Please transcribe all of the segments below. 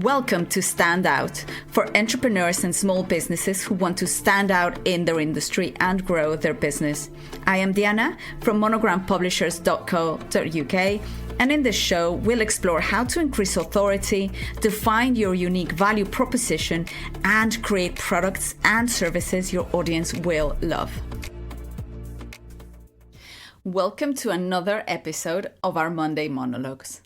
Welcome to Stand Out, for entrepreneurs and small businesses who want to stand out in their industry and grow their business. I am Diana from monogrampublishers.co.uk, and in this show, we'll explore how to increase authority, define your unique value proposition, and create products and services your audience will love. Welcome to another episode of our Monday Monologues.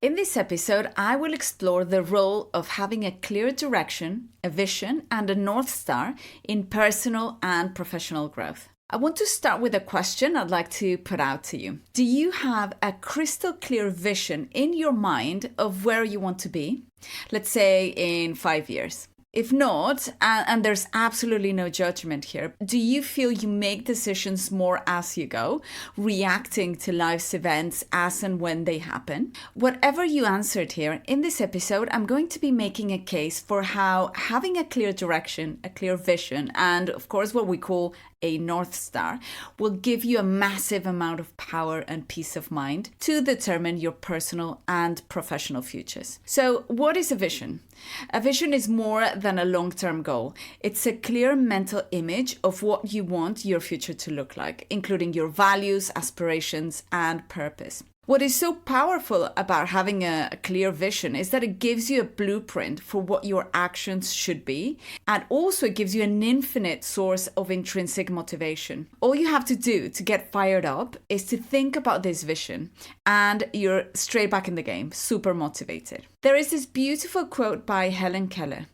In this episode, I will explore the role of having a clear direction, a vision, and a North Star in personal and professional growth. I want to start with a question I'd like to put out to you. Do you have a crystal clear vision in your mind of where you want to be? Let's say in 5 years. If not, and there's absolutely no judgment here, do you feel you make decisions more as you go, reacting to life's events as and when they happen? Whatever you answered here, in this episode, I'm going to be making a case for how having a clear direction, a clear vision, and of course what we call a North Star will give you a massive amount of power and peace of mind to determine your personal and professional futures. So what is a vision? A vision is more than a long-term goal. It's a clear mental image of what you want your future to look like, including your values, aspirations, and purpose. What is so powerful about having a clear vision is that it gives you a blueprint for what your actions should be, and also it gives you an infinite source of intrinsic motivation. All you have to do to get fired up is to think about this vision, and you're straight back in the game, super motivated. There is this beautiful quote by Helen Keller.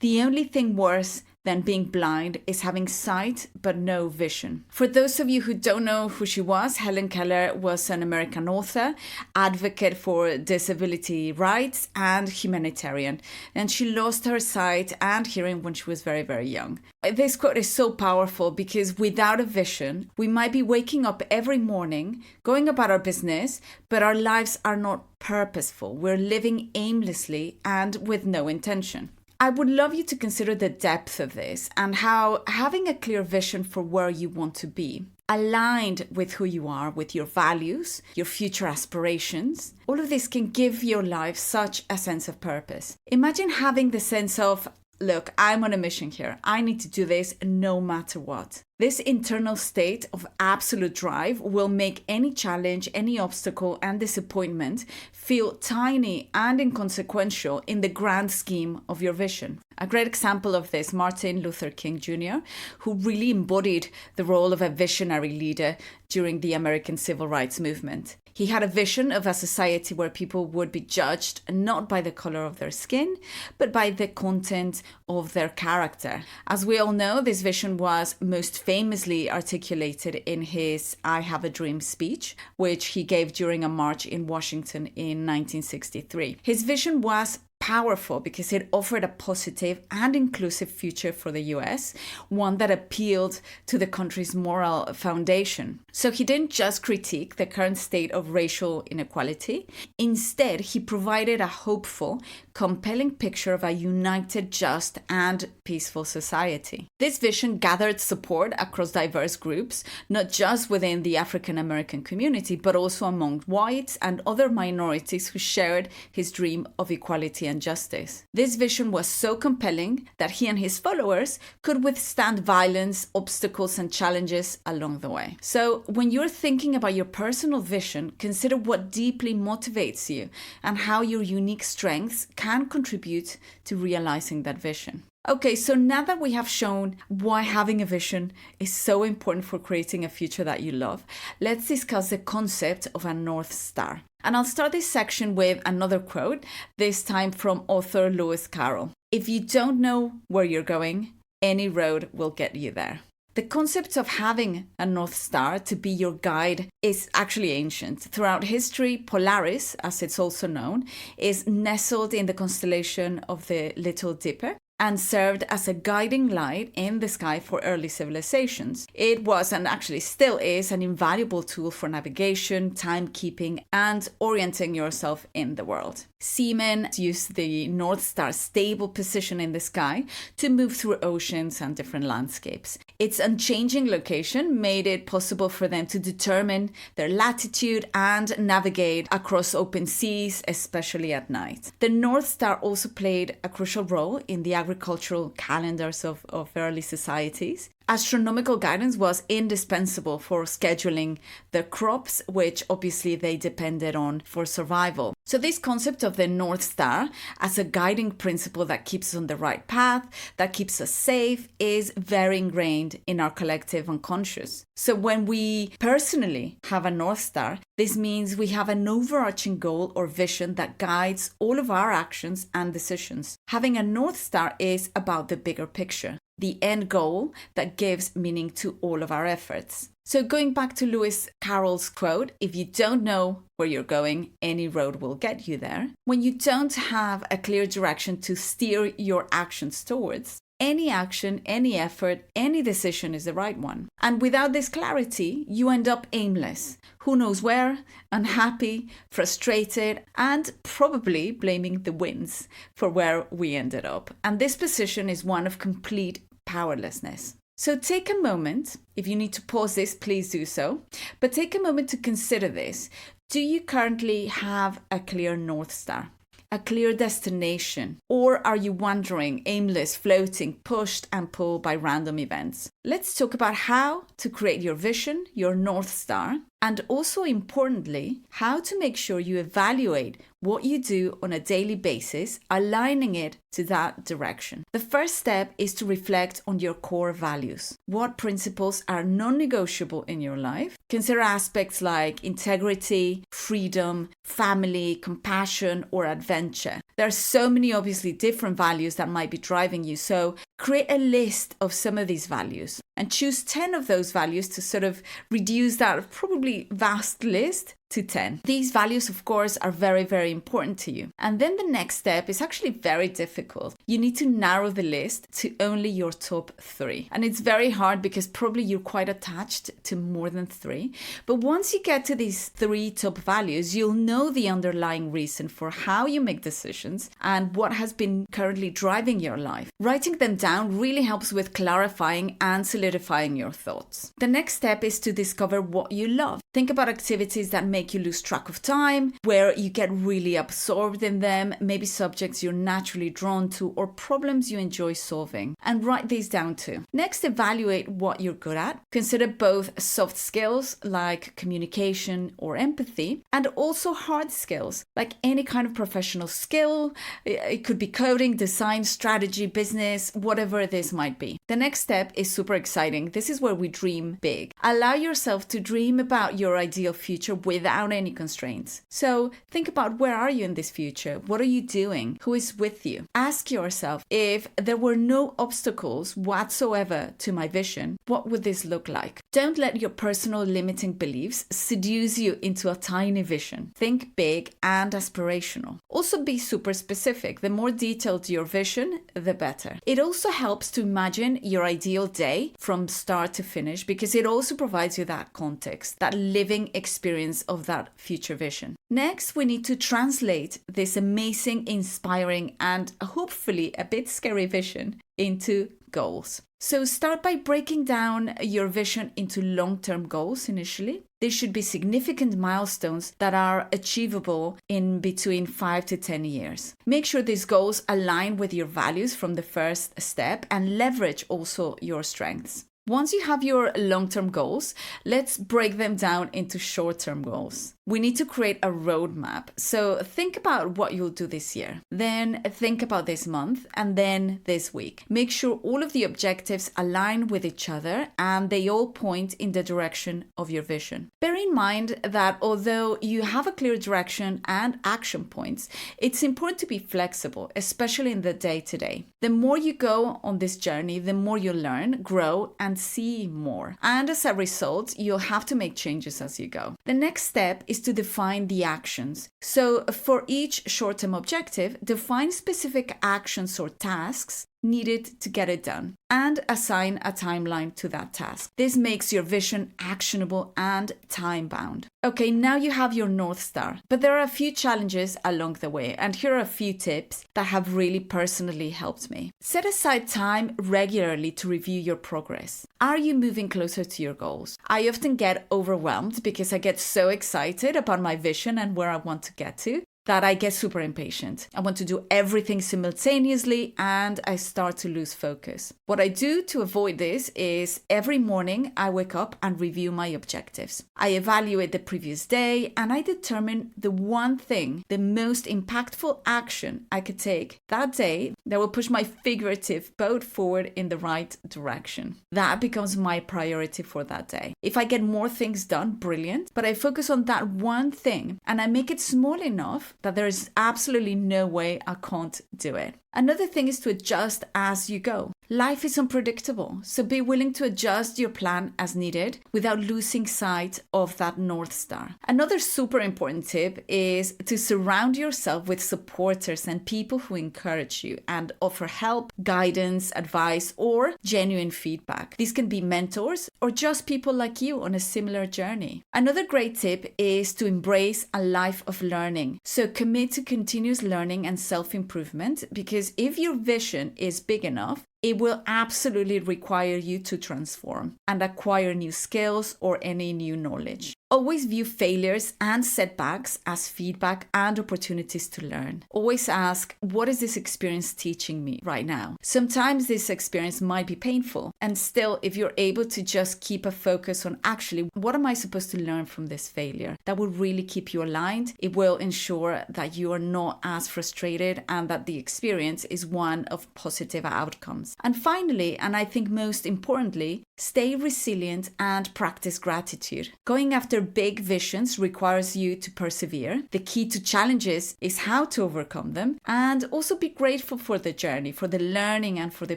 "The only thing worse than being blind is having sight but no vision." For those of you who don't know who she was, Helen Keller was an American author, advocate for disability rights, and humanitarian. And she lost her sight and hearing when she was very, very young. This quote is so powerful because without a vision, we might be waking up every morning, going about our business, but our lives are not purposeful. We're living aimlessly and with no intention. I would love you to consider the depth of this and how having a clear vision for where you want to be, aligned with who you are, with your values, your future aspirations, all of this can give your life such a sense of purpose. Imagine having the sense of, look, I'm on a mission here. I need to do this no matter what. This internal state of absolute drive will make any challenge, any obstacle, and disappointment feel tiny and inconsequential in the grand scheme of your vision. A great example of this, Martin Luther King Jr., who really embodied the role of a visionary leader during the American Civil Rights Movement. He had a vision of a society where people would be judged not by the color of their skin, but by the content of their character. As we all know, this vision was most famously articulated in his "I Have a Dream" speech, which he gave during a march in Washington in 1963. His vision was powerful because it offered a positive and inclusive future for the US, one that appealed to the country's moral foundation. So he didn't just critique the current state of racial inequality. Instead, he provided a hopeful, compelling picture of a united, just, and peaceful society. This vision gathered support across diverse groups, not just within the African American community, but also among whites and other minorities who shared his dream of equality and justice. This vision was so compelling that he and his followers could withstand violence, obstacles, and challenges along the way. So when you're thinking about your personal vision, consider what deeply motivates you and how your unique strengths can contribute to realizing that vision. Okay, so now that we have shown why having a vision is so important for creating a future that you love, let's discuss the concept of a North Star. And I'll start this section with another quote, this time from author Lewis Carroll. "If you don't know where you're going, any road will get you there." The concept of having a North Star to be your guide is actually ancient. Throughout history, Polaris, as it's also known, is nestled in the constellation of the Little Dipper. and served as a guiding light in the sky for early civilizations. It was, and actually still is, an invaluable tool for navigation, timekeeping, and orienting yourself in the world. Seamen used the North Star's stable position in the sky to move through oceans and different landscapes. Its unchanging location made it possible for them to determine their latitude and navigate across open seas, especially at night. The North Star also played a crucial role in the agricultural calendars of early societies. Astronomical guidance was indispensable for scheduling the crops, which obviously they depended on for survival. So this concept of the North Star as a guiding principle that keeps us on the right path, that keeps us safe, is very ingrained in our collective unconscious. So when we personally have a North Star, this means we have an overarching goal or vision that guides all of our actions and decisions. Having a North Star is about the bigger picture, the end goal that gives meaning to all of our efforts. So going back to Lewis Carroll's quote, if you don't know where you're going, any road will get you there. When you don't have a clear direction to steer your actions towards, any action, any effort, any decision is the right one. And without this clarity, you end up aimless. Who knows where, unhappy, frustrated, and probably blaming the winds for where we ended up. And this position is one of complete powerlessness. So take a moment. If you need to pause this, please do so. But take a moment to consider this. Do you currently have a clear North Star? A clear destination? Or are you wandering, aimless, floating, pushed and pulled by random events? Let's talk about how to create your vision, your North Star, and also importantly, how to make sure you evaluate what you do on a daily basis, aligning it to that direction. The first step is to reflect on your core values. What principles are non-negotiable in your life? Consider aspects like integrity, freedom, family, compassion, or adventure. There are so many obviously different values that might be driving you, so create a list of some of these values and choose 10 of those values to sort of reduce that probably vast list to 10. These values, of course, are very, very important to you. And then the next step is actually very difficult. You need to narrow the list to only your top 3. And it's very hard because probably you're quite attached to more than 3. But once you get to these 3 top values, you'll know the underlying reason for how you make decisions and what has been currently driving your life. Writing them down really helps with clarifying and solidifying your thoughts. The next step is to discover what you love. Think about activities that make you lose track of time, where you get really absorbed in them, maybe subjects you're naturally drawn to or problems you enjoy solving, and write these down too. Next, evaluate what you're good at. Consider both soft skills like communication or empathy, and also hard skills like any kind of professional skill. It could be coding, design, strategy, business, whatever this might be. The next step is super exciting. This is where we dream big. Allow yourself to dream about your ideal future without any constraints. So think about, where are you in this future? What are you doing? Who is with you? Ask yourself, if there were no obstacles whatsoever to my vision, what would this look like? Don't let your personal limiting beliefs seduce you into a tiny vision. Think big and aspirational. Also be super specific. The more detailed your vision, the better. It also helps to imagine your ideal day from start to finish, because it also provides you that context, that living experience of that future vision. Next, we need to translate this amazing, inspiring, and hopefully a bit scary vision into goals. So start by breaking down your vision into long-term goals initially. There should be significant milestones that are achievable in between 5 to 10 years. Make sure these goals align with your values from the first step and leverage also your strengths. Once you have your long-term goals, let's break them down into short-term goals. We need to create a roadmap. So think about what you'll do this year. Then think about this month and then this week. Make sure all of the objectives align with each other and they all point in the direction of your vision. Bear in mind that although you have a clear direction and action points, it's important to be flexible, especially in the day-to-day. The more you go on this journey, the more you learn, grow, and see more. And as a result, you'll have to make changes as you go. The next step is to define the actions. So for each short-term objective, define specific actions or tasks needed to get it done, and assign a timeline to that task. This makes your vision actionable and time-bound. Okay, now you have your North Star, but there are a few challenges along the way, and here are a few tips that have really personally helped me. Set aside time regularly to review your progress. Are you moving closer to your goals? I often get overwhelmed because I get so excited about my vision and where I want to get to that I get super impatient. I want to do everything simultaneously and I start to lose focus. What I do to avoid this is every morning I wake up and review my objectives. I evaluate the previous day and I determine the one thing, the most impactful action I could take that day that will push my figurative boat forward in the right direction. That becomes my priority for that day. If I get more things done, brilliant, but I focus on that one thing and I make it small enough that there is absolutely no way I can't do it. Another thing is to adjust as you go. Life is unpredictable, so be willing to adjust your plan as needed without losing sight of that North Star. Another super important tip is to surround yourself with supporters and people who encourage you and offer help, guidance, advice, or genuine feedback. These can be mentors or just people like you on a similar journey. Another great tip is to embrace a life of learning. So commit to continuous learning and self-improvement, because if your vision is big enough, it will absolutely require you to transform and acquire new skills or any new knowledge. Always view failures and setbacks as feedback and opportunities to learn. Always ask, what is this experience teaching me right now? Sometimes this experience might be painful, and still, if you're able to just keep a focus on actually, what am I supposed to learn from this failure? That will really keep you aligned. It will ensure that you are not as frustrated and that the experience is one of positive outcomes. And finally, and I think most importantly, stay resilient and practice gratitude. Going after big visions requires you to persevere. The key to challenges is how to overcome them, and also be grateful for the journey, for the learning, and for the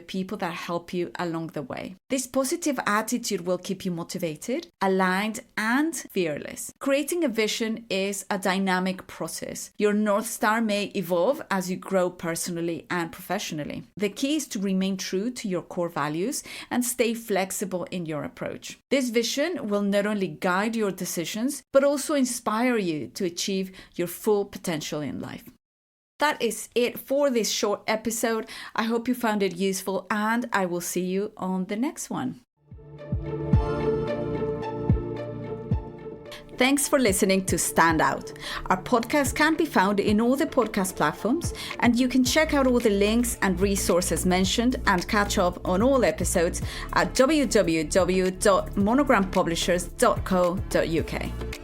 people that help you along the way. This positive attitude will keep you motivated, aligned, and fearless. Creating a vision is a dynamic process. Your North Star may evolve as you grow personally and professionally. The key is to remain true to your core values and stay flexible in your approach. This vision will not only guide your decisions, but also inspire you to achieve your full potential in life. That is it for this short episode. I hope you found it useful, and I will see you on the next one. Thanks for listening to Stand Out. Our podcast can be found in all the podcast platforms, and you can check out all the links and resources mentioned and catch up on all episodes at www.monogrampublishers.co.uk.